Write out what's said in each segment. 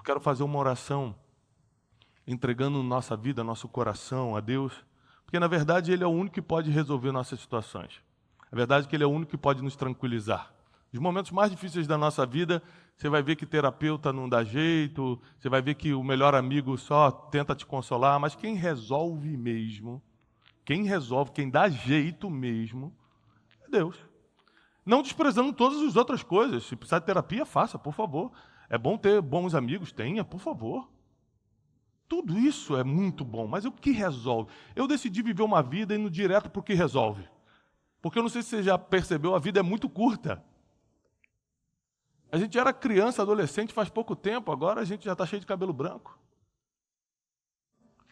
quero fazer uma oração entregando nossa vida, nosso coração a Deus, porque na verdade Ele é o único que pode resolver nossas situações. A verdade é que Ele é o único que pode nos tranquilizar. Os momentos mais difíceis da nossa vida, você vai ver que terapeuta não dá jeito, você vai ver que o melhor amigo só tenta te consolar, mas quem resolve mesmo, quem dá jeito mesmo, é Deus. Não desprezando todas as outras coisas. Se precisar de terapia, faça, por favor. É bom ter bons amigos, tenha, por favor. Tudo isso é muito bom, mas o que resolve? Eu decidi viver uma vida indo direto para o que resolve. Porque eu não sei se você já percebeu, a vida é muito curta. A gente era criança, adolescente faz pouco tempo, agora a gente já está cheio de cabelo branco.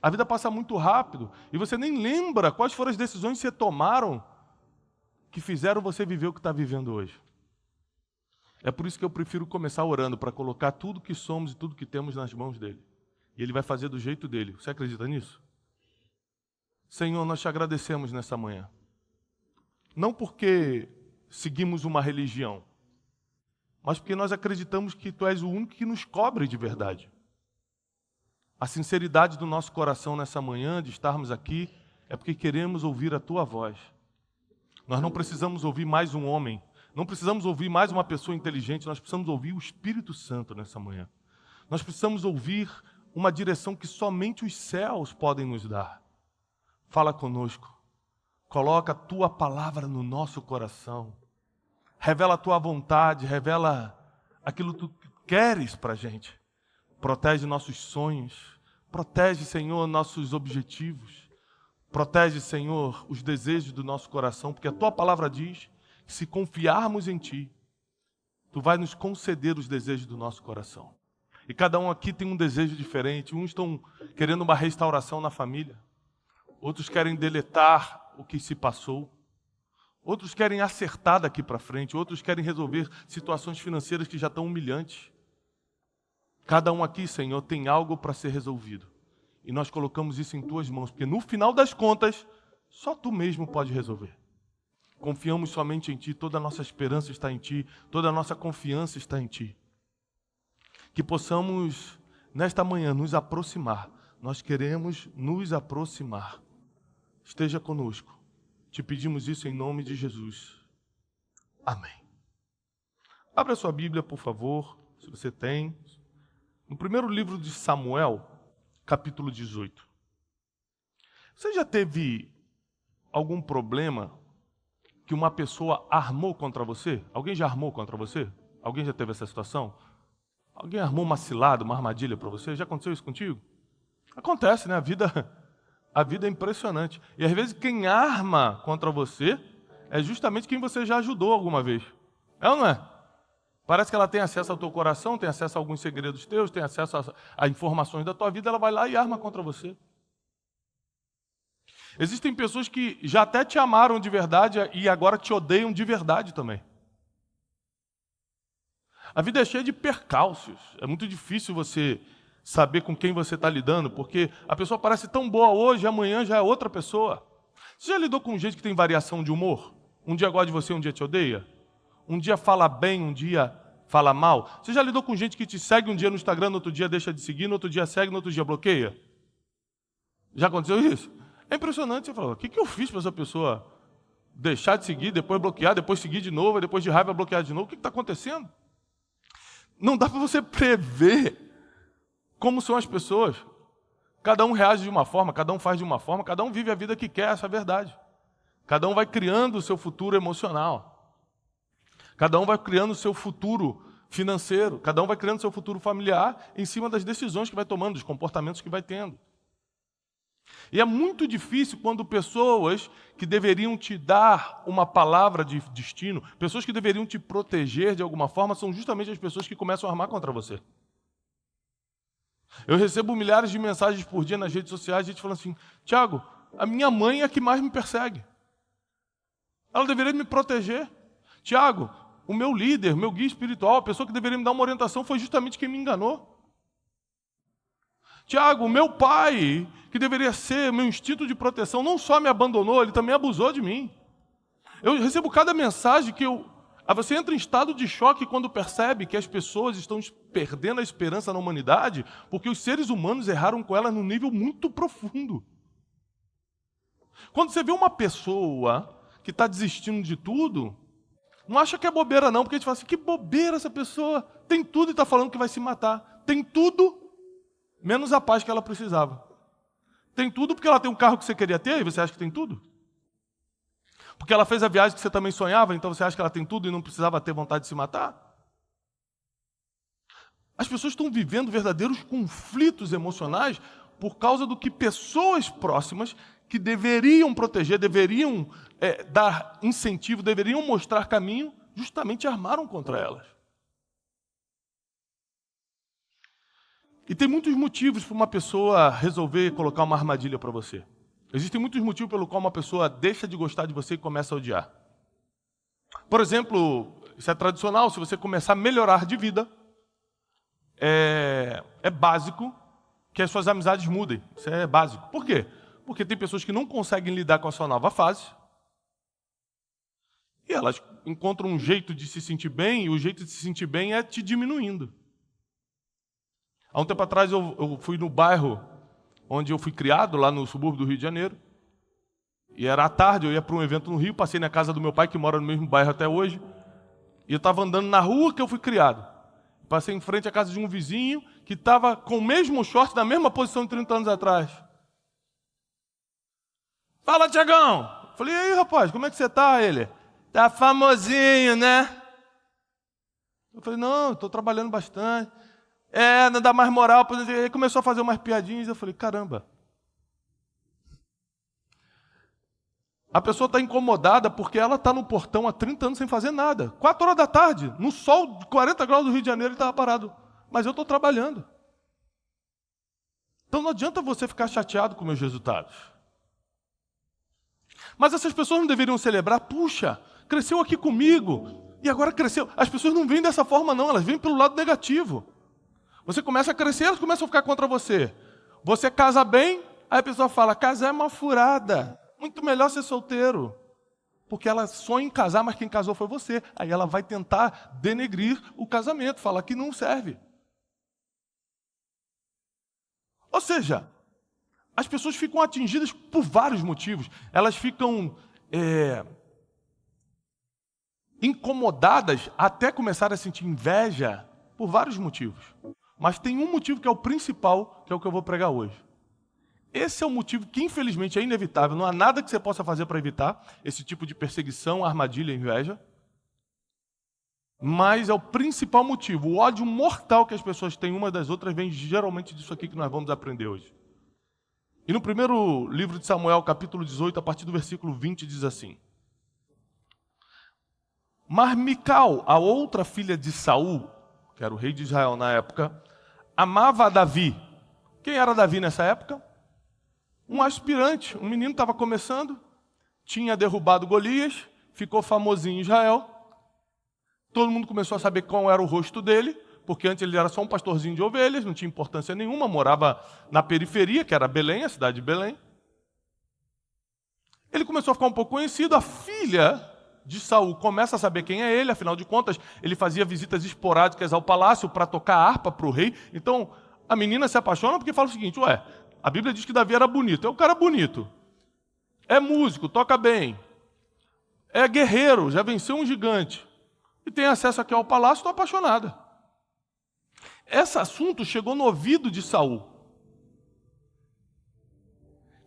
A vida passa muito rápido e você nem lembra quais foram as decisões que você tomaram que fizeram você viver o que está vivendo hoje. É por isso que eu prefiro começar orando, para colocar tudo que somos e tudo que temos nas mãos dele. E Ele vai fazer do jeito dele. Você acredita nisso? Senhor, nós te agradecemos nessa manhã. Não porque seguimos uma religião, mas porque nós acreditamos que Tu és o único que nos cobre de verdade. A sinceridade do nosso coração nessa manhã, de estarmos aqui, é porque queremos ouvir a Tua voz. Nós não precisamos ouvir mais um homem, não precisamos ouvir mais uma pessoa inteligente, nós precisamos ouvir o Espírito Santo nessa manhã. Nós precisamos ouvir uma direção que somente os céus podem nos dar. Fala conosco. Coloca a Tua palavra no nosso coração. Revela a Tua vontade, revela aquilo que Tu queres para a gente. Protege nossos sonhos. Protege, Senhor, nossos objetivos. Protege, Senhor, os desejos do nosso coração, porque a Tua palavra diz que se confiarmos em Ti, Tu vai nos conceder os desejos do nosso coração. E cada um aqui tem um desejo diferente. Uns estão querendo uma restauração na família. Outros querem deletar o que se passou. Outros querem acertar daqui para frente. Outros querem resolver situações financeiras que já estão humilhantes. Cada um aqui, Senhor, tem algo para ser resolvido. E nós colocamos isso em Tuas mãos, porque no final das contas, só Tu mesmo pode resolver. Confiamos somente em Ti, toda a nossa esperança está em Ti, toda a nossa confiança está em Ti. Que possamos, nesta manhã, nos aproximar. Nós queremos nos aproximar. Esteja conosco. Te pedimos isso em nome de Jesus. Amém. Abra sua Bíblia, por favor, se você tem. No primeiro livro de Samuel, capítulo 18. Você já teve algum problema que uma pessoa armou contra você? Alguém já armou contra você? Alguém já teve essa situação? Alguém armou uma cilada, uma armadilha para você? Já aconteceu isso contigo? Acontece, né? A vida é impressionante. E às vezes quem arma contra você é justamente quem você já ajudou alguma vez. É ou não é? Parece que ela tem acesso ao teu coração, tem acesso a alguns segredos teus, tem acesso a informações da tua vida, ela vai lá e arma contra você. Existem pessoas que já até te amaram de verdade e agora te odeiam de verdade também. A vida é cheia de percalços. É muito difícil você saber com quem você está lidando, porque a pessoa parece tão boa hoje, amanhã já é outra pessoa. Você já lidou com gente que tem variação de humor? Um dia gosta de você, um dia te odeia? Um dia fala bem, um dia fala mal? Você já lidou com gente que te segue um dia no Instagram, no outro dia deixa de seguir, no outro dia segue, no outro dia bloqueia? Já aconteceu isso? É impressionante. Você fala, o que eu fiz para essa pessoa deixar de seguir, depois bloquear, depois seguir de novo, depois de raiva bloquear de novo? O que está acontecendo? Não dá para você prever como são as pessoas. Cada um reage de uma forma, cada um faz de uma forma, cada um vive a vida que quer, essa é a verdade. Cada um vai criando o seu futuro emocional. Cada um vai criando o seu futuro financeiro. Cada um vai criando o seu futuro familiar em cima das decisões que vai tomando, dos comportamentos que vai tendo. E é muito difícil quando pessoas que deveriam te dar uma palavra de destino, pessoas que deveriam te proteger de alguma forma, são justamente as pessoas que começam a armar contra você. Eu recebo milhares de mensagens por dia nas redes sociais, gente falando assim, Tiago, a minha mãe é a que mais me persegue. Ela deveria me proteger. Tiago, o meu líder, meu guia espiritual, a pessoa que deveria me dar uma orientação foi justamente quem me enganou. Tiago, o meu pai, que deveria ser meu instinto de proteção, não só me abandonou, ele também abusou de mim. Eu recebo cada mensagem que eu Aí você entra em estado de choque quando percebe que as pessoas estão perdendo a esperança na humanidade porque os seres humanos erraram com ela num nível muito profundo. Quando você vê uma pessoa que está desistindo de tudo, não acha que é bobeira não, porque a gente fala assim, que bobeira essa pessoa, tem tudo e está falando que vai se matar. Tem tudo, menos a paz que ela precisava. Tem tudo porque ela tem um carro que você queria ter e você acha que tem tudo? Porque ela fez a viagem que você também sonhava, então você acha que ela tem tudo e não precisava ter vontade de se matar? As pessoas estão vivendo verdadeiros conflitos emocionais por causa do que pessoas próximas que deveriam proteger, deveriam dar incentivo, deveriam mostrar caminho, justamente armaram contra elas. E tem muitos motivos para uma pessoa resolver colocar uma armadilha para você. Existem muitos motivos pelo qual uma pessoa deixa de gostar de você e começa a odiar. Por exemplo, isso é tradicional, se você começar a melhorar de vida, é básico que as suas amizades mudem. Isso é básico. Por quê? Porque tem pessoas que não conseguem lidar com a sua nova fase e elas encontram um jeito de se sentir bem e o jeito de se sentir bem é te diminuindo. Há um tempo atrás eu fui no bairro onde eu fui criado, lá no subúrbio do Rio de Janeiro. E era à tarde, eu ia para um evento no Rio, passei na casa do meu pai, que mora no mesmo bairro até hoje. E eu estava andando na rua que eu fui criado. Passei em frente à casa de um vizinho que estava com o mesmo short, na mesma posição de 30 anos atrás. Fala, Tiagão! Falei, e aí, rapaz, como é que você tá? Ele, tá famosinho, né? Eu falei, não, estou trabalhando bastante. Não dá mais moral. Ele começou a fazer umas piadinhas. Eu falei, caramba. A pessoa está incomodada porque ela está no portão há 30 anos sem fazer nada. 4 horas da tarde, no sol de 40 graus do Rio de Janeiro, ele estava parado. Mas eu estou trabalhando. Então não adianta você ficar chateado com meus resultados. Mas essas pessoas não deveriam celebrar, puxa, cresceu aqui comigo, e agora cresceu. As pessoas não vêm dessa forma não, elas vêm pelo lado negativo. Você começa a crescer, elas começam a ficar contra você. Você casa bem, aí a pessoa fala, casar é uma furada. Muito melhor ser solteiro. Porque ela sonha em casar, mas quem casou foi você. Aí ela vai tentar denegrir o casamento, falar que não serve. Ou seja, as pessoas ficam atingidas por vários motivos. Elas ficam incomodadas até começar a sentir inveja por vários motivos. Mas tem um motivo que é o principal, que é o que eu vou pregar hoje. Esse é o motivo que, infelizmente, é inevitável. Não há nada que você possa fazer para evitar esse tipo de perseguição, armadilha, inveja. Mas é o principal motivo. O ódio mortal que as pessoas têm umas das outras vem geralmente disso aqui que nós vamos aprender hoje. E no primeiro livro de Samuel, capítulo 18, a partir do versículo 20, diz assim. Mas Mical, a outra filha de Saul, que era o rei de Israel na época, amava a Davi. Quem era Davi nessa época? Um aspirante, um menino estava começando, tinha derrubado Golias, ficou famosinho em Israel. Todo mundo começou a saber qual era o rosto dele, porque antes ele era só um pastorzinho de ovelhas, não tinha importância nenhuma, morava na periferia, que era Belém, a cidade de Belém. Ele começou a ficar um pouco conhecido, a filha de Saul começa a saber quem é ele, afinal de contas, ele fazia visitas esporádicas ao palácio para tocar harpa para o rei. Então, a menina se apaixona porque fala o seguinte, a Bíblia diz que Davi era bonito, é um cara bonito, é músico, toca bem, é guerreiro, já venceu um gigante, e tem acesso aqui ao palácio, estou apaixonada. Esse assunto chegou no ouvido de Saul.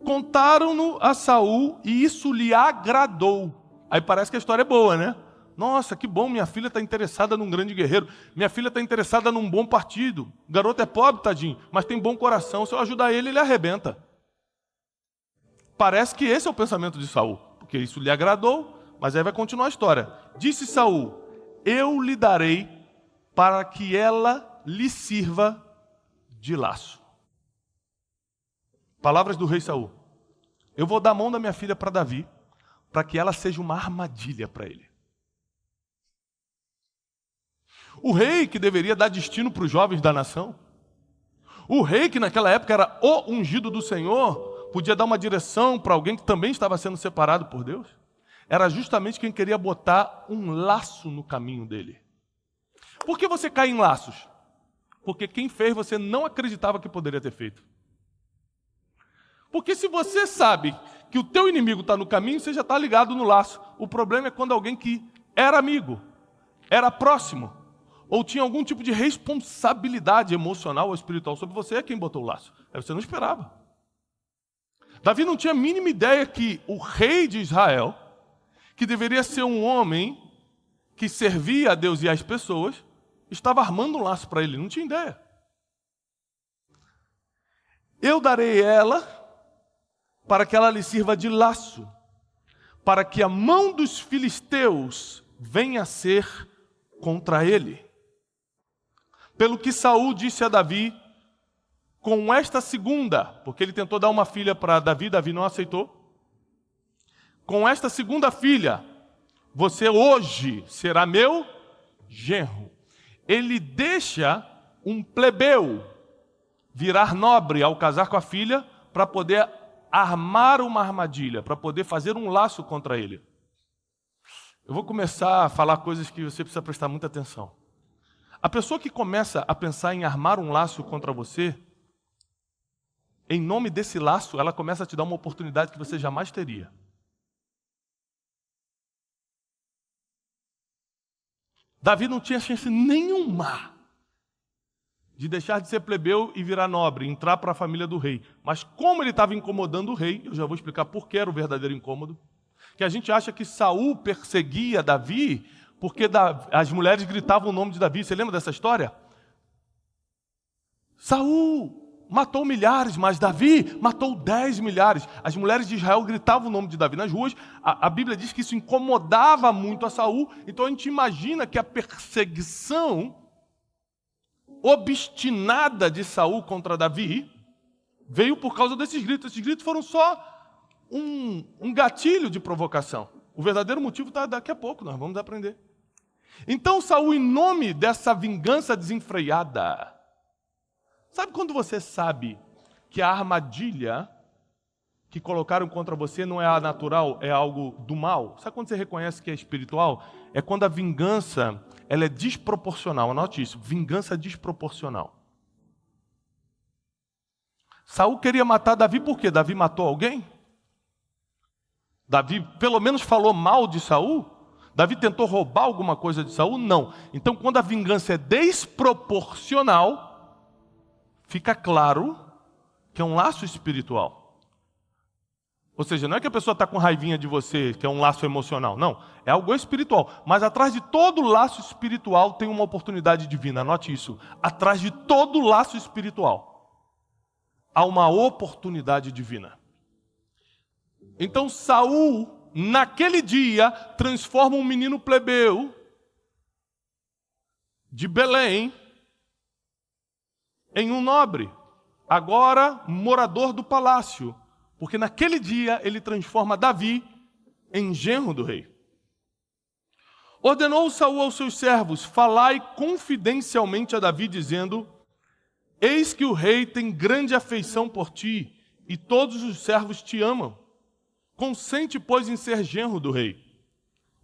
Contaram-no a Saul e isso lhe agradou. Aí parece que a história é boa, né? Nossa, que bom, minha filha está interessada num grande guerreiro. Minha filha está interessada num bom partido. O garoto é pobre, tadinho, mas tem bom coração. Se eu ajudar ele, ele arrebenta. Parece que esse é o pensamento de Saul, porque isso lhe agradou, mas aí vai continuar a história. Disse Saul, eu lhe darei para que ela lhe sirva de laço. Palavras do rei Saul. Eu vou dar a mão da minha filha para Davi, para que ela seja uma armadilha para ele. O rei que deveria dar destino para os jovens da nação, o rei que naquela época era o ungido do Senhor, podia dar uma direção para alguém que também estava sendo separado por Deus. era justamente quem queria botar um laço no caminho dele. Por que você cai em laços? Porque quem fez você não acreditava que poderia ter feito. Porque se você sabe que o teu inimigo está no caminho, você já está ligado no laço. O problema é quando alguém que era amigo, era próximo, ou tinha algum tipo de responsabilidade emocional ou espiritual sobre você, é quem botou o laço. Aí você não esperava. Davi não tinha a mínima ideia que o rei de Israel, que deveria ser um homem que servia a Deus e às pessoas, estava armando um laço para ele, não tinha ideia. Eu darei ela para que ela lhe sirva de laço, para que a mão dos filisteus venha a ser contra ele. Pelo que Saul disse a Davi, com esta segunda, porque ele tentou dar uma filha para Davi, Davi não aceitou. Com esta segunda filha, você hoje será meu genro. Ele deixa um plebeu virar nobre ao casar com a filha para poder armar uma armadilha, para poder fazer um laço contra ele. Eu vou começar a falar coisas que você precisa prestar muita atenção. A pessoa que começa a pensar em armar um laço contra você, em nome desse laço, ela começa a te dar uma oportunidade que você jamais teria. Davi não tinha chance nenhuma de deixar de ser plebeu e virar nobre, entrar para a família do rei. Mas como ele estava incomodando o rei, eu já vou explicar por que era o verdadeiro incômodo, que a gente acha que Saul perseguia Davi porque as mulheres gritavam o nome de Davi. Você lembra dessa história? Saul matou milhares, mas Davi matou 10 milhares. As mulheres de Israel gritavam o nome de Davi nas ruas. A Bíblia diz que isso incomodava muito a Saul. Então a gente imagina que a perseguição obstinada de Saul contra Davi veio por causa desses gritos. Esses gritos foram só um gatilho de provocação. O verdadeiro motivo está daqui a pouco, nós vamos aprender. Então Saul, em nome dessa vingança desenfreada, sabe quando você sabe que a armadilha que colocaram contra você não é a natural, é algo do mal? Sabe quando você reconhece que é espiritual? É quando a vingança ela é desproporcional. Anote isso, vingança desproporcional. Saul queria matar Davi por quê? Davi matou alguém? Davi pelo menos falou mal de Saul? Davi tentou roubar alguma coisa de Saul? Não. Então quando a vingança é desproporcional, fica claro que é um laço espiritual. Ou seja, não é que a pessoa está com raivinha de você, que é um laço emocional. Não, é algo espiritual. Mas atrás de todo laço espiritual tem uma oportunidade divina. Anote isso. Atrás de todo laço espiritual há uma oportunidade divina. Então Saul, naquele dia, transforma um menino plebeu de Belém em um nobre, agora morador do palácio. Porque naquele dia ele transforma Davi em genro do rei. Ordenou Saul aos seus servos: falai confidencialmente a Davi, dizendo: eis que o rei tem grande afeição por ti, e todos os servos te amam. Consente, pois, em ser genro do rei.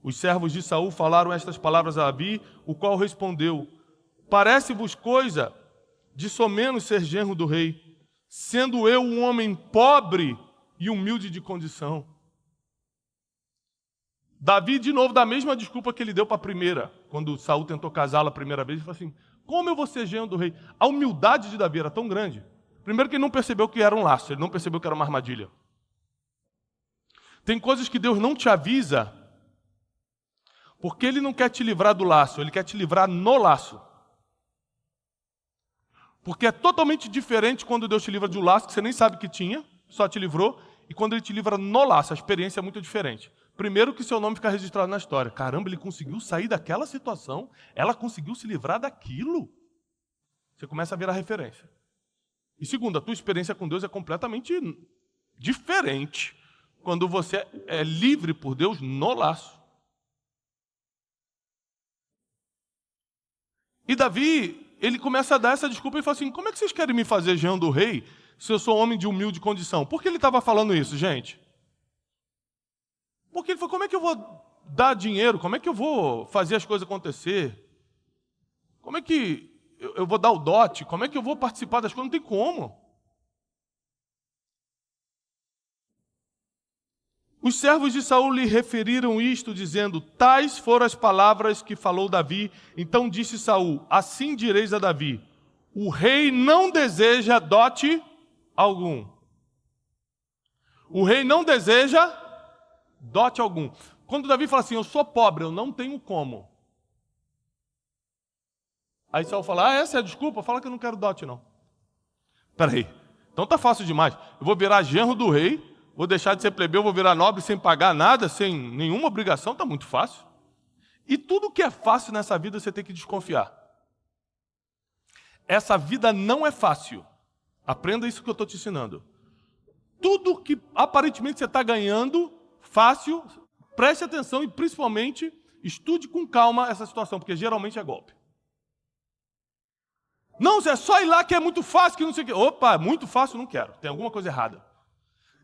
Os servos de Saul falaram estas palavras a Davi, o qual respondeu: parece-vos coisa de somenos ser genro do rei, sendo eu um homem pobre e humilde de condição. Davi, de novo, dá a mesma desculpa que ele deu para a primeira, quando Saul tentou casá-la a primeira vez, ele falou assim: como eu vou ser genro do rei? A humildade de Davi era tão grande. Primeiro que ele não percebeu que era um laço, ele não percebeu que era uma armadilha. Tem coisas que Deus não te avisa, porque Ele não quer te livrar do laço, Ele quer te livrar no laço. Porque é totalmente diferente quando Deus te livra de um laço que você nem sabe que tinha, só te livrou, e quando Ele te livra no laço, a experiência é muito diferente. Primeiro que seu nome fica registrado na história. Caramba, ele conseguiu sair daquela situação, ela conseguiu se livrar daquilo. Você começa a virar referência. E segundo, a tua experiência com Deus é completamente diferente quando você é livre por Deus no laço. E Davi, ele começa a dar essa desculpa e fala assim: como é que vocês querem me fazer genro do rei se eu sou homem de humilde condição? Por que ele estava falando isso, gente? Porque ele falou, como é que eu vou dar dinheiro? Como é que eu vou fazer as coisas acontecer? Como é que eu vou dar o dote? Como é que eu vou participar das coisas? Não tem como. Os servos de Saul lhe referiram isto, dizendo, tais foram as palavras que falou Davi. Então disse Saul, assim direis a Davi, o rei não deseja dote algum. O rei não deseja dote algum. Quando Davi fala assim, eu sou pobre, eu não tenho como. Aí Saul fala, essa é a desculpa? Fala que eu não quero dote, não. Peraí, então tá fácil demais. Eu vou virar genro do rei, vou deixar de ser plebeu, vou virar nobre sem pagar nada, sem nenhuma obrigação, tá muito fácil. E tudo que é fácil nessa vida você tem que desconfiar. Essa vida não é fácil. Aprenda isso que eu estou te ensinando. Tudo que aparentemente você está ganhando, fácil, preste atenção e principalmente estude com calma essa situação, porque geralmente é golpe. Não, é só ir lá que é muito fácil, que não sei o quê. Opa, muito fácil, não quero. Tem alguma coisa errada.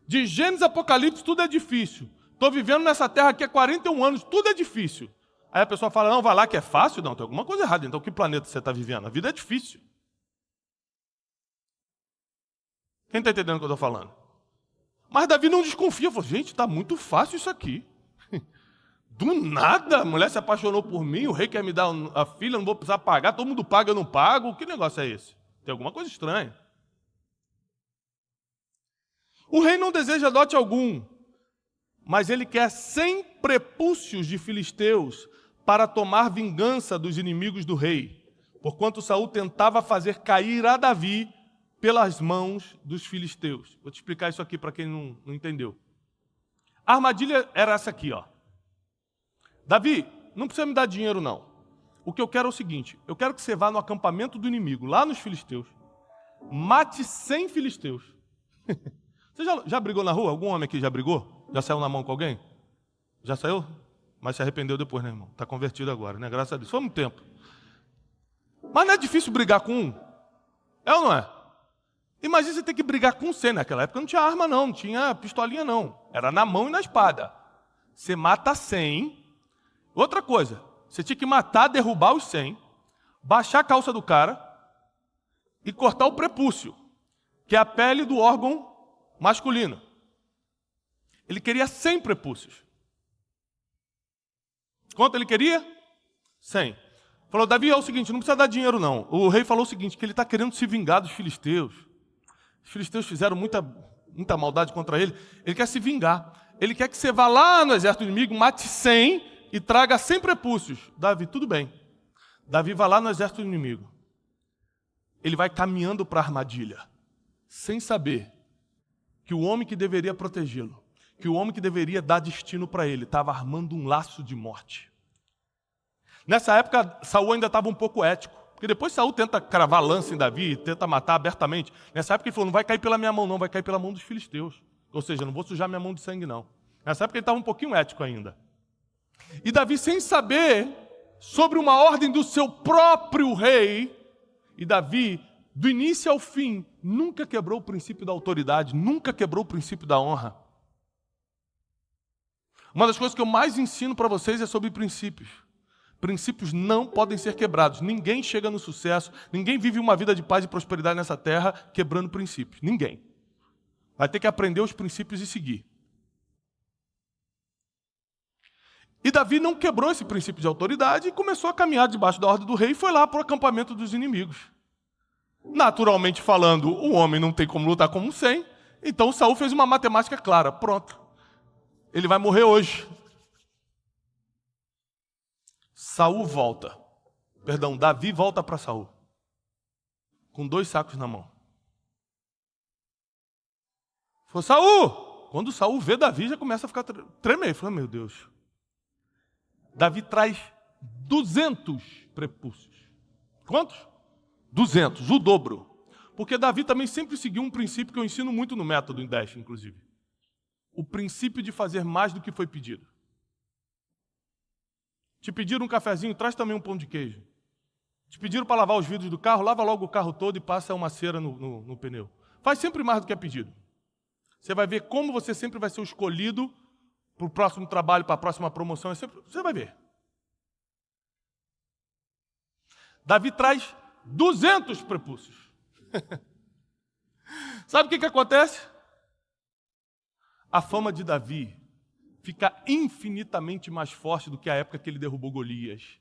De Gênesis a Apocalipse, tudo é difícil. Estou vivendo nessa terra aqui há 41 anos, tudo é difícil. Aí a pessoa fala, não, vai lá que é fácil. Não, tem alguma coisa errada. Então, que planeta você está vivendo? A vida é difícil. Quem está entendendo o que eu estou falando? Mas Davi não desconfia. Falou, gente, está muito fácil isso aqui. Do nada, a mulher se apaixonou por mim, o rei quer me dar a filha, não vou precisar pagar, todo mundo paga, eu não pago. Que negócio é esse? Tem alguma coisa estranha. O rei não deseja dote algum, mas ele quer 100 prepúcios de filisteus para tomar vingança dos inimigos do rei, porquanto Saul tentava fazer cair a Davi pelas mãos dos filisteus. Vou te explicar isso aqui para quem não entendeu. A armadilha era essa aqui, ó. Davi, não precisa me dar dinheiro, não. O que eu quero é o seguinte, eu quero que você vá no acampamento do inimigo, lá nos filisteus, mate 100 filisteus. Você já brigou na rua? Algum homem aqui já brigou? Já saiu na mão com alguém? Já saiu? Mas se arrependeu depois, né, irmão? Está convertido agora, né? Graças a Deus. Foi muito tempo. Mas não é difícil brigar com um? É ou não é? Imagina você ter que brigar com 100. Naquela época não tinha arma, não tinha pistolinha, não. Era na mão e na espada. Você mata 100. Outra coisa, você tinha que matar, derrubar os 100, baixar a calça do cara e cortar o prepúcio, que é a pele do órgão masculino. Ele queria 100 prepúcios. Quanto ele queria? 100. Falou, Davi, é o seguinte, não precisa dar dinheiro não. O rei falou o seguinte, que ele está querendo se vingar dos filisteus. Os filisteus fizeram muita maldade contra ele. Ele quer se vingar. Ele quer que você vá lá no exército inimigo, mate 100 e traga 100 prepúcios. Davi, tudo bem. Davi vai lá no exército inimigo. Ele vai caminhando para a armadilha, sem saber que o homem que deveria protegê-lo, que o homem que deveria dar destino para ele, estava armando um laço de morte. Nessa época, Saul ainda estava um pouco ético, porque depois Saul tenta cravar lança em Davi, tenta matar abertamente. Nessa época ele falou, não vai cair pela minha mão não, vai cair pela mão dos filisteus. Ou seja, não vou sujar minha mão de sangue não. Nessa época ele estava um pouquinho ético ainda. E Davi, sem saber sobre uma ordem do seu próprio rei, e Davi, do início ao fim, nunca quebrou o princípio da autoridade, nunca quebrou o princípio da honra. Uma das coisas que eu mais ensino para vocês é sobre princípios. Princípios não podem ser quebrados. Ninguém chega no sucesso, ninguém vive uma vida de paz e prosperidade nessa terra quebrando princípios. Ninguém. Vai ter que aprender os princípios e seguir. E Davi não quebrou esse princípio de autoridade e começou a caminhar debaixo da ordem do rei e foi lá para o acampamento dos inimigos. Naturalmente falando, o homem não tem como lutar como 100, então Saul fez uma matemática clara. Pronto. Ele vai morrer hoje. Davi volta para Saul, com 2 sacos na mão. Falou, Saul! Quando Saul vê Davi, já começa a ficar tremer. Falou, meu Deus. Davi traz 200 prepúcios. Quantos? 200, o dobro. Porque Davi também sempre seguiu um princípio que eu ensino muito no método Invest, inclusive. O princípio de fazer mais do que foi pedido. Te pediram um cafezinho, traz também um pão de queijo. Te pediram para lavar os vidros do carro, lava logo o carro todo e passa uma cera no pneu. Faz sempre mais do que é pedido. Você vai ver como você sempre vai ser o escolhido para o próximo trabalho, para a próxima promoção, você vai ver. Davi traz 200 prepúcios. Sabe o que acontece? A fama de Davi fica infinitamente mais forte do que a época que ele derrubou Golias.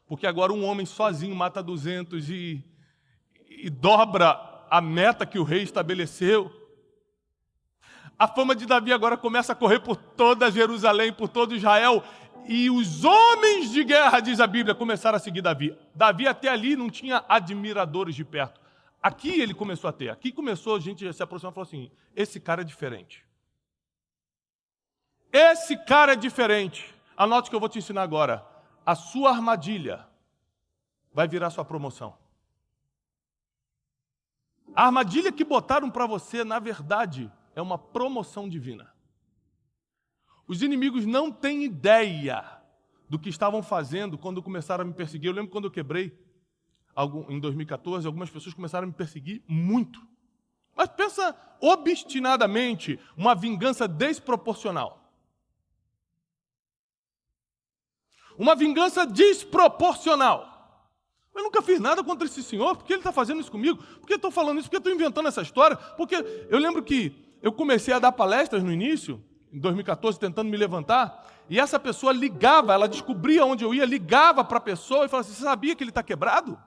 Porque agora um homem sozinho mata 200 e dobra a meta que o rei estabeleceu. A fama de Davi agora começa a correr por toda Jerusalém, por todo Israel. E os homens de guerra, diz a Bíblia, começaram a seguir Davi. Davi até ali não tinha admiradores de perto. Aqui ele começou a ter. Aqui começou a gente se aproximar e falou assim, esse cara é diferente. Esse cara é diferente. Anote o que eu vou te ensinar agora. A sua armadilha vai virar sua promoção. A armadilha que botaram para você, na verdade, é uma promoção divina. Os inimigos não têm ideia do que estavam fazendo quando começaram a me perseguir. Eu lembro quando eu quebrei, em 2014, algumas pessoas começaram a me perseguir muito. Mas pensa obstinadamente, uma vingança desproporcional. Uma vingança desproporcional. Eu nunca fiz nada contra esse senhor, por que ele está fazendo isso comigo? Por que eu estou falando isso? Por que eu estou inventando essa história? Porque eu lembro que eu comecei a dar palestras no início, em 2014, tentando me levantar, e essa pessoa ligava, ela descobria onde eu ia, ligava para a pessoa e falava assim, você sabia que ele está quebrado?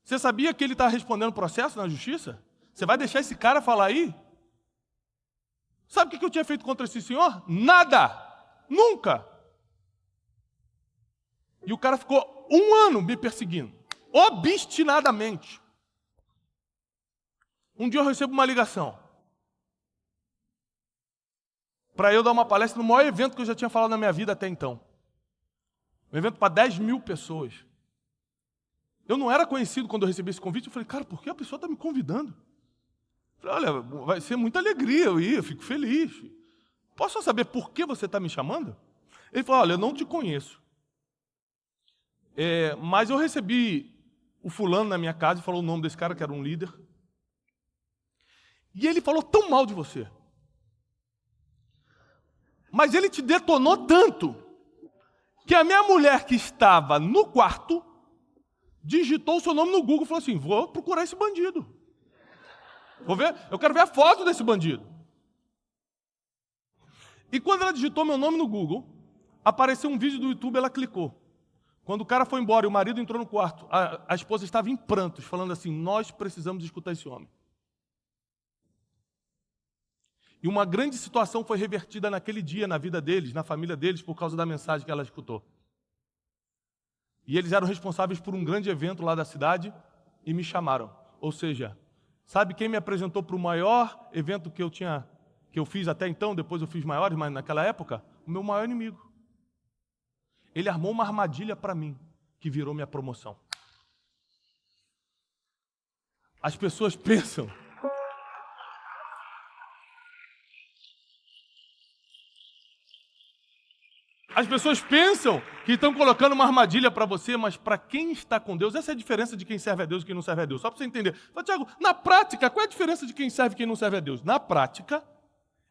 Você sabia que ele está respondendo processo na justiça? Você vai deixar esse cara falar aí? Sabe o que eu tinha feito contra esse senhor? Nada! Nunca! E o cara ficou 1 ano me perseguindo, obstinadamente. Um dia eu recebo uma ligação para eu dar uma palestra no maior evento que eu já tinha falado na minha vida até então. Um evento para 10 mil pessoas. Eu não era conhecido quando eu recebi esse convite. Eu falei, cara, por que a pessoa está me convidando? Eu falei, olha, vai ser muita alegria eu ir, eu fico feliz. Posso só saber por que você está me chamando? Ele falou, olha, eu não te conheço. Mas eu recebi o fulano na minha casa e falou o nome desse cara, que era um líder. E ele falou tão mal de você. Mas ele te detonou tanto que a minha mulher que estava no quarto digitou o seu nome no Google e falou assim, vou procurar esse bandido. Vou ver, eu quero ver a foto desse bandido. E quando ela digitou meu nome no Google, apareceu um vídeo do YouTube, ela clicou. Quando o cara foi embora e o marido entrou no quarto, a esposa estava em prantos, falando assim, nós precisamos escutar esse homem. E uma grande situação foi revertida naquele dia, na vida deles, na família deles, por causa da mensagem que ela escutou. E eles eram responsáveis por um grande evento lá da cidade e me chamaram. Ou seja, sabe quem me apresentou para o maior evento que eu fiz até então, depois eu fiz maiores, mas naquela época, o meu maior inimigo. Ele armou uma armadilha para mim, que virou minha promoção. As pessoas pensam... As pessoas pensam que estão colocando uma armadilha para você, mas para quem está com Deus, essa é a diferença de quem serve a Deus e quem não serve a Deus. Só para você entender. Fala, Tiago, na prática, qual é a diferença de quem serve e quem não serve a Deus? Na prática,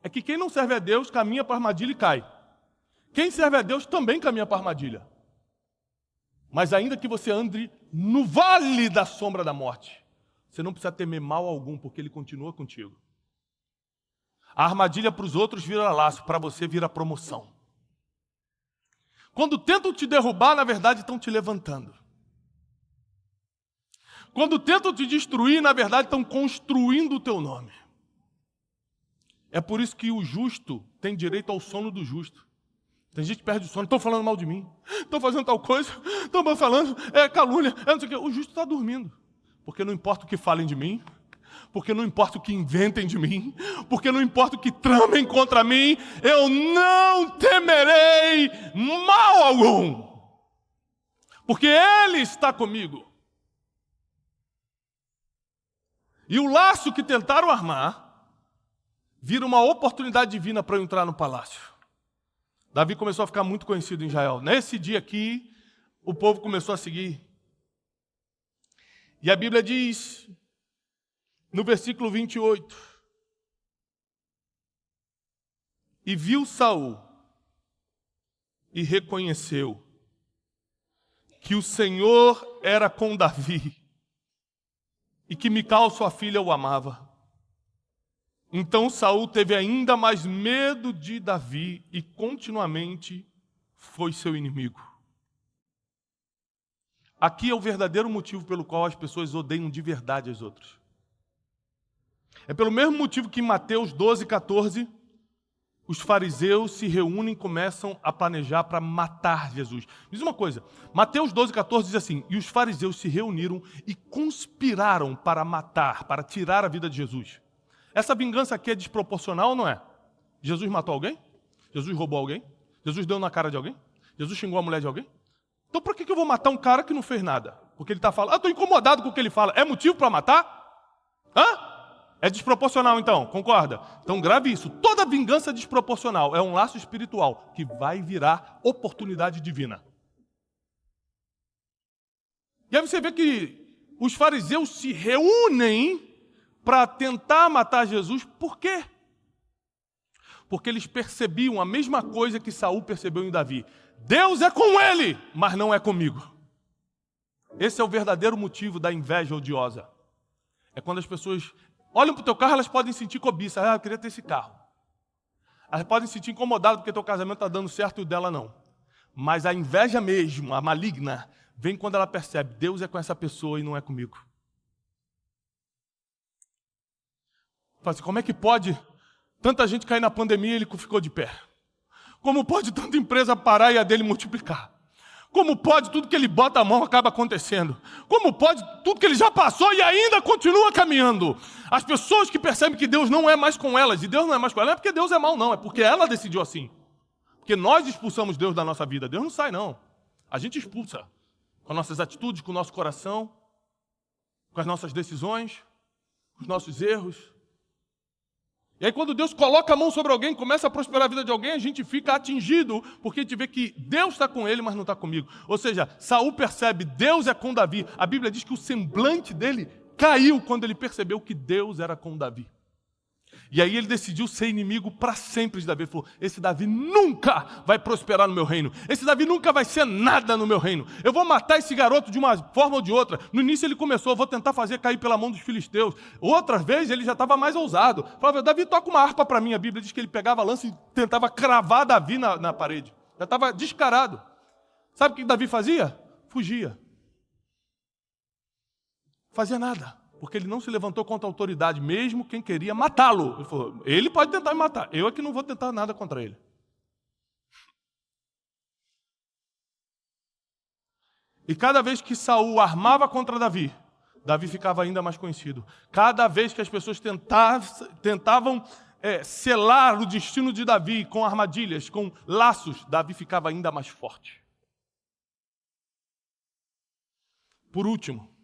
é que quem não serve a Deus caminha para a armadilha e cai. Quem serve a Deus também caminha para a armadilha. Mas ainda que você ande no vale da sombra da morte, você não precisa temer mal algum, porque Ele continua contigo. A armadilha para os outros vira laço, para você vira promoção. Quando tentam te derrubar, na verdade estão te levantando. Quando tentam te destruir, na verdade estão construindo o teu nome. É por isso que o justo tem direito ao sono do justo. Tem gente que perde o sono, estão falando mal de mim, estão fazendo tal coisa, estão falando, calúnia, não sei o quê. O justo está dormindo, porque não importa o que falem de mim, porque não importa o que inventem de mim, porque não importa o que tramem contra mim, eu não temerei mal algum, porque Ele está comigo. E o laço que tentaram armar vira uma oportunidade divina para eu entrar no palácio. Davi começou a ficar muito conhecido em Israel. Nesse dia aqui, o povo começou a seguir. E a Bíblia diz, no versículo 28, E viu Saul e reconheceu que o Senhor era com Davi e que Mical, sua filha, o amava. Então Saul teve ainda mais medo de Davi e continuamente foi seu inimigo. Aqui é o verdadeiro motivo pelo qual as pessoas odeiam de verdade as outras. É pelo mesmo motivo que em Mateus 12:14, os fariseus se reúnem e começam a planejar para matar Jesus. Diz uma coisa, Mateus 12:14 diz assim, e os fariseus se reuniram e conspiraram para matar, para tirar a vida de Jesus. Essa vingança aqui é desproporcional ou não é? Jesus matou alguém? Jesus roubou alguém? Jesus deu na cara de alguém? Jesus xingou a mulher de alguém? Então por que eu vou matar um cara que não fez nada? Porque ele está falando, estou incomodado com o que ele fala. É motivo para matar? É desproporcional então, concorda? Então grave isso. Toda vingança desproporcional é um laço espiritual que vai virar oportunidade divina. E aí você vê que os fariseus se reúnem para tentar matar Jesus. Por quê? Porque eles percebiam a mesma coisa que Saul percebeu em Davi. Deus é com ele, mas não é comigo. Esse é o verdadeiro motivo da inveja odiosa. É quando as pessoas olham para o teu carro, elas podem sentir cobiça. Eu queria ter esse carro. Elas podem se sentir incomodadas porque teu casamento está dando certo e o dela não. Mas a inveja mesmo, a maligna, vem quando ela percebe, Deus é com essa pessoa e não é comigo. Fala assim, como é que pode tanta gente cair na pandemia e ele ficou de pé? Como pode tanta empresa parar e a dele multiplicar? Como pode tudo que ele bota a mão acaba acontecendo? Como pode tudo que ele já passou e ainda continua caminhando? As pessoas que percebem que Deus não é mais com elas, e Deus não é mais com elas, não é porque Deus é mau não, é porque ela decidiu assim. Porque nós expulsamos Deus da nossa vida, Deus não sai não. A gente expulsa com nossas atitudes, com o nosso coração, com as nossas decisões, com os nossos erros. E aí quando Deus coloca a mão sobre alguém, começa a prosperar a vida de alguém, a gente fica atingido, porque a gente vê que Deus está com ele, mas não está comigo. Ou seja, Saul percebe, Deus é com Davi. A Bíblia diz que o semblante dele caiu quando ele percebeu que Deus era com Davi. E aí ele decidiu ser inimigo para sempre de Davi. Ele falou, esse Davi nunca vai prosperar no meu reino. Esse Davi nunca vai ser nada no meu reino. Eu vou matar esse garoto de uma forma ou de outra. No início ele começou, vou tentar fazer cair pela mão dos filisteus. Outras vezes ele já estava mais ousado. Falava, Davi, toca uma harpa para mim. A Bíblia diz que ele pegava a lança e tentava cravar Davi na parede. Já estava descarado. Sabe o que Davi fazia? Fugia. Fazia nada. Porque ele não se levantou contra a autoridade, mesmo quem queria matá-lo. Ele falou, ele pode tentar me matar, eu é que não vou tentar nada contra ele. E cada vez que Saul armava contra Davi, Davi ficava ainda mais conhecido. Cada vez que as pessoas tentavam selar o destino de Davi com armadilhas, com laços, Davi ficava ainda mais forte. Por último,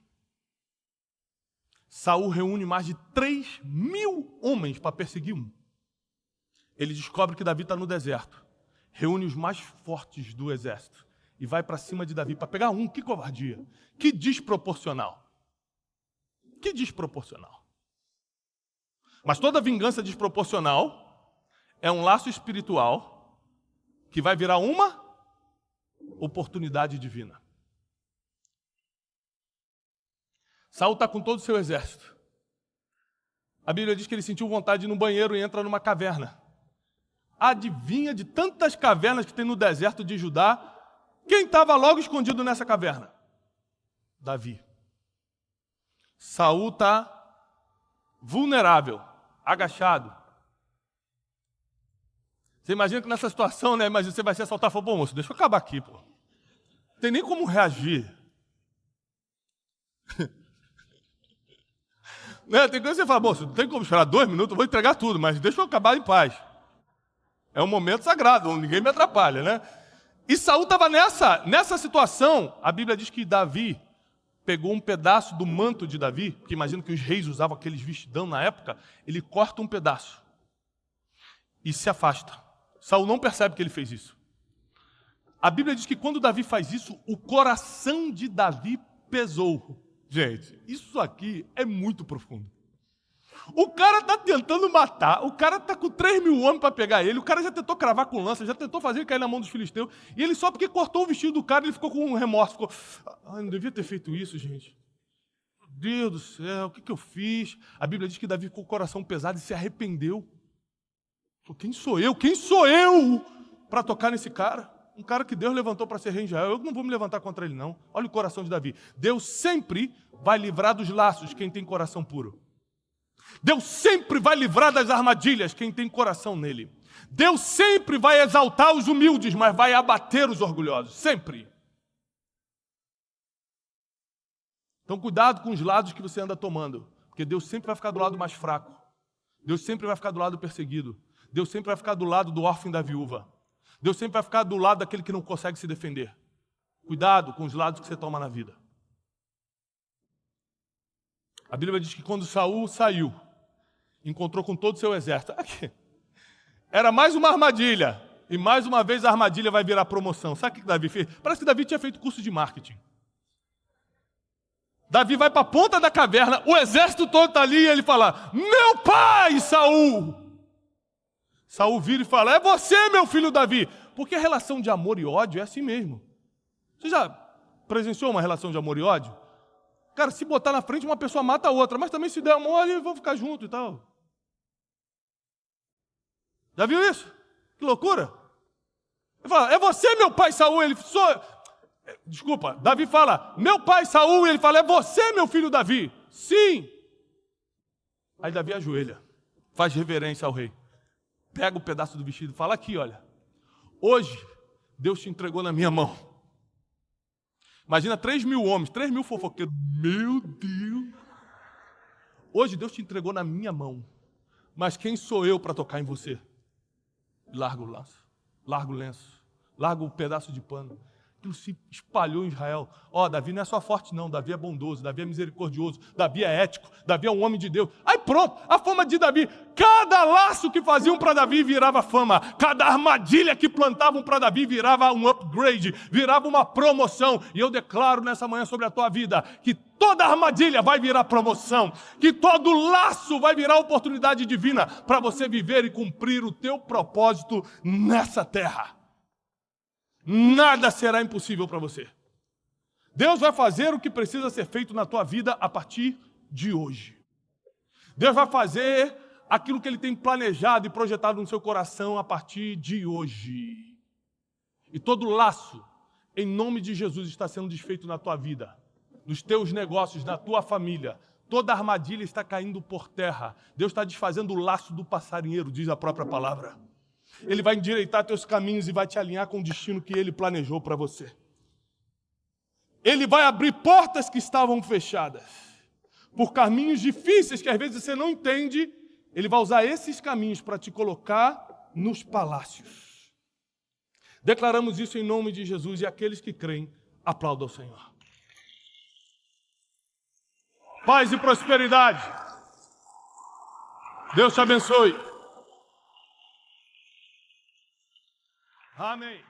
Saul reúne mais de 3.000 homens para perseguir um. Ele descobre que Davi está no deserto. Reúne os mais fortes do exército. E vai para cima de Davi para pegar um. Que covardia. Que desproporcional. Que desproporcional. Mas toda vingança desproporcional é um laço espiritual que vai virar uma oportunidade divina. Saul está com todo o seu exército. A Bíblia diz que ele sentiu vontade de ir no banheiro e entra numa caverna. Adivinha de tantas cavernas que tem no deserto de Judá, quem estava logo escondido nessa caverna? Davi. Saul está vulnerável, agachado. Você imagina que nessa situação, né? Imagina você vai se assaltar e falar, pô, moço, deixa eu acabar aqui, pô. Não tem nem como reagir. Né? Tem coisa que você fala, moço, não tem como esperar 2 minutos, eu vou entregar tudo, mas deixa eu acabar em paz. É um momento sagrado, ninguém me atrapalha, né? E Saul estava nessa situação. A Bíblia diz que Davi pegou um pedaço do manto de Davi, porque imagina que os reis usavam aqueles vestidão na época, ele corta um pedaço e se afasta. Saul não percebe que ele fez isso. A Bíblia diz que quando Davi faz isso, o coração de Davi pesou. Gente, isso aqui é muito profundo. O cara tá tentando matar, o cara tá com 3.000 homens para pegar ele, o cara já tentou cravar com lança, já tentou fazer ele cair na mão dos filisteus, e ele só porque cortou o vestido do cara, ele ficou com um remorso, ficou, não devia ter feito isso, gente. Deus do céu, o que eu fiz? A Bíblia diz que Davi ficou com o coração pesado e se arrependeu. Falou, quem sou eu para tocar nesse cara? Um cara que Deus levantou para ser rei de Israel, eu não vou me levantar contra ele não. Olha o coração de Davi. Deus sempre vai livrar dos laços quem tem coração puro. Deus sempre vai livrar das armadilhas quem tem coração nele. Deus sempre vai exaltar os humildes, mas vai abater os orgulhosos. Sempre. Então cuidado com os lados que você anda tomando. Porque Deus sempre vai ficar do lado mais fraco. Deus sempre vai ficar do lado do perseguido. Deus sempre vai ficar do lado do órfão e da viúva. Deus sempre vai ficar do lado daquele que não consegue se defender. Cuidado com os lados que você toma na vida. A Bíblia diz que quando Saul saiu, encontrou com todo o seu exército. Aqui. Era mais uma armadilha. E mais uma vez a armadilha vai virar promoção. Sabe o que Davi fez? Parece que Davi tinha feito curso de marketing. Davi vai para a ponta da caverna, o exército todo está ali e ele fala, meu pai, Saul. Saul vira e fala, é você, meu filho Davi. Porque a relação de amor e ódio é assim mesmo. Você já presenciou uma relação de amor e ódio? Cara, se botar na frente, uma pessoa mata a outra, mas também se der amor, eles vão ficar juntos e tal. Já viu isso? Que loucura. Ele fala, é você, meu pai, Saul. Ele Desculpa, Davi fala, meu pai, Saul. Ele fala, é você, meu filho Davi. Sim. Aí Davi ajoelha, faz reverência ao rei. Pega o pedaço do vestido e fala, aqui, olha. Hoje, Deus te entregou na minha mão. Imagina 3.000 homens, 3.000 fofoqueiros. Meu Deus! Hoje Deus te entregou na minha mão. Mas quem sou eu para tocar em você? Larga o laço, larga o lenço, larga o pedaço de pano. Aquilo se espalhou em Israel. Davi não é só forte não, Davi é bondoso, Davi é misericordioso, Davi é ético, Davi é um homem de Deus. Aí pronto, a fama de Davi. Cada laço que faziam para Davi virava fama. Cada armadilha que plantavam para Davi virava um upgrade, virava uma promoção. E eu declaro nessa manhã sobre a tua vida que toda armadilha vai virar promoção, que todo laço vai virar oportunidade divina para você viver e cumprir o teu propósito nessa terra. Nada será impossível para você. Deus vai fazer o que precisa ser feito na tua vida a partir de hoje. Deus vai fazer aquilo que Ele tem planejado e projetado no seu coração a partir de hoje. E todo laço, em nome de Jesus, está sendo desfeito na tua vida, nos teus negócios, na tua família. Toda armadilha está caindo por terra. Deus está desfazendo o laço do passarinheiro, diz a própria palavra. Ele vai endireitar teus caminhos e vai te alinhar com o destino que Ele planejou para você. Ele vai abrir portas que estavam fechadas. Por caminhos difíceis que às vezes você não entende, Ele vai usar esses caminhos para te colocar nos palácios. Declaramos isso em nome de Jesus e aqueles que creem, aplaudam ao Senhor. Paz e prosperidade. Deus te abençoe. Amém.